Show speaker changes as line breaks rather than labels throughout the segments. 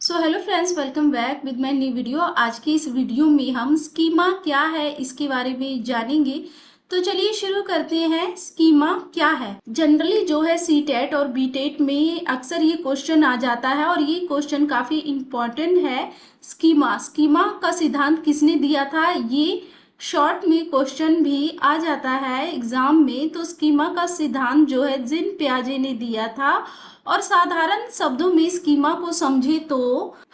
So hello friends, welcome back with my new video. आज की इस वीडियो में हम स्कीमा क्या है इसके बारे में जानेंगे। तो चलिए शुरू करते हैं। स्कीमा क्या है? जनरली जो है सीटेट और बीटेट में अक्सर ये क्वेश्चन आ जाता है और ये क्वेश्चन काफी इम्पोर्टेंट है। स्कीमा स्कीमा का सिद्धांत किसने दिया था? ये शॉर्ट में क्वेश्चन भी आ जाता है एग्जाम में। तो स्कीमा का सिद्धांत जो है जीन पियाजे ने दिया था। और साधारण शब्दों में स्कीमा को समझे तो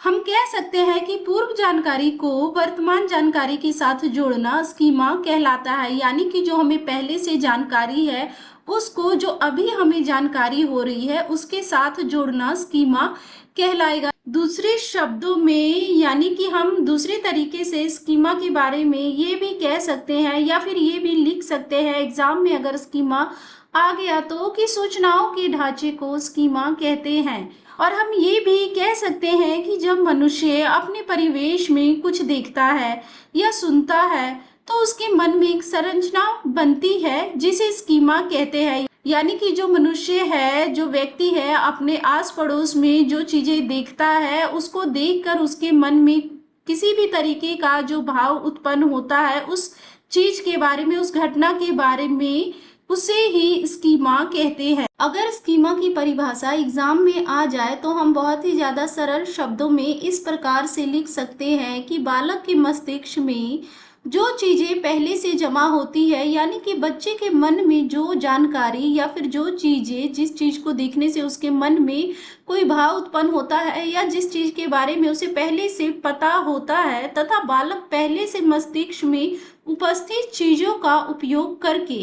हम कह सकते हैं कि पूर्व जानकारी को वर्तमान जानकारी के साथ जोड़ना स्कीमा कहलाता है। यानी कि जो हमें पहले से जानकारी है उसको जो अभी हमें जानकारी हो रही है उसके साथ जोड़ना स्कीमा कहलाएगा। दूसरे शब्दों में यानी कि हम दूसरे तरीके से स्कीमा के बारे में ये भी कह सकते हैं या फिर ये भी लिख सकते हैं एग्जाम में अगर स्कीमा आ गया तो कि सूचनाओं के ढांचे को स्कीमा कहते हैं। और हम ये भी कह सकते हैं कि जब मनुष्य अपने परिवेश में कुछ देखता है या सुनता है तो उसके मन में एक संरचना बनती है जिसे स्कीमा कहते हैं। यानी कि जो मनुष्य है, जो व्यक्ति है, अपने आस पड़ोस में जो चीजें देखता है उसको देखकर उसके मन में किसी भी तरीके का जो भाव उत्पन्न होता है उस चीज के बारे में, उस घटना के बारे में, उसे ही स्कीमा कहते हैं। अगर स्कीमा की परिभाषा एग्जाम में आ जाए तो हम बहुत ही ज्यादा सरल शब्दों में इस प्रकार से लिख सकते हैं कि बालक के मस्तिष्क में जो चीजें पहले से जमा होती है, यानी कि बच्चे के मन में जो जानकारी या फिर जो चीजें, जिस चीज को देखने से उसके मन में कोई भाव उत्पन्न होता है या जिस चीज के बारे में उसे पहले से पता होता है तथा बालक पहले से मस्तिष्क में उपस्थित चीजों का उपयोग करके,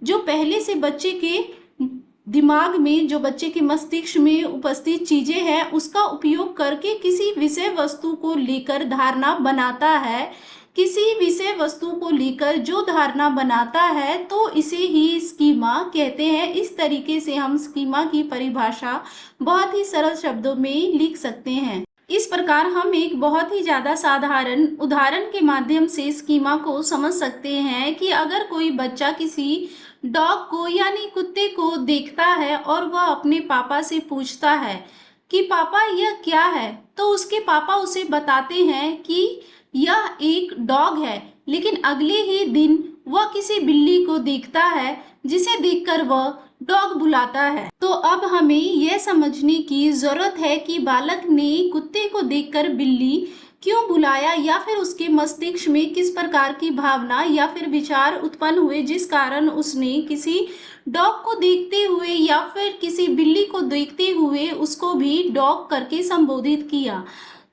जो पहले से बच्चे के दिमाग में, जो बच्चे के मस्तिष्क में उपस्थित चीजें हैं उसका उपयोग करके किसी विषय वस्तु को लेकर धारणा बनाता है। किसी विषय वस्तु को लेकर जो धारणा बनाता है तो इसे ही स्कीमा कहते हैं। इस तरीके से हम स्कीमा की परिभाषा बहुत ही सरल शब्दों में लिख सकते हैं। इस प्रकार हम एक बहुत ही ज्यादा साधारण उदाहरण के माध्यम से स्कीमा को समझ सकते हैं कि अगर कोई बच्चा किसी डॉग को यानी कुत्ते को देखता है और वह अपने पापा से पूछता है कि पापा यह क्या है, तो उसके पापा उसे बताते हैं कि यह एक डॉग है। लेकिन अगले ही दिन वह किसी बिल्ली को देखता है जिसे देखकर वह डॉग बुलाता है। तो अब हमें यह समझने की जरूरत है कि बालक ने कुत्ते को देखकर बिल्ली क्यों बुलाया या फिर उसके मस्तिष्क में किस प्रकार की भावना या फिर विचार उत्पन्न हुए जिस कारण उसने किसी डॉग को देखते हुए या फिर किसी बिल्ली को देखते हुए उसको भी डॉग करके संबोधित किया।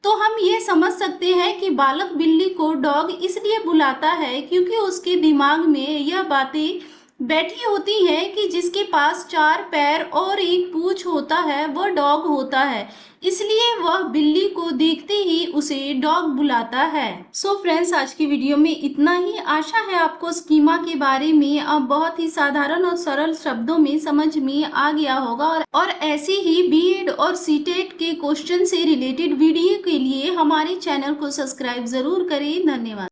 तो हम ये समझ सकते हैं कि बालक बिल्ली को डॉग इसलिए बुलाता है क्योंकि उसके दिमाग में यह बातें बैठी होती है कि जिसके पास 4 पैर और एक पूंछ होता है वह डॉग होता है, इसलिए वह बिल्ली को देखते ही उसे डॉग बुलाता है। सो फ्रेंड्स, आज की वीडियो में इतना ही। आशा है आपको स्कीमा के बारे में अब बहुत ही साधारण और सरल शब्दों में समझ में आ गया होगा। और ऐसे ही बीएड और सीटेट के क्वेश्चन से रिलेटेड वीडियो के लिए हमारे चैनल को सब्सक्राइब जरूर करें। धन्यवाद।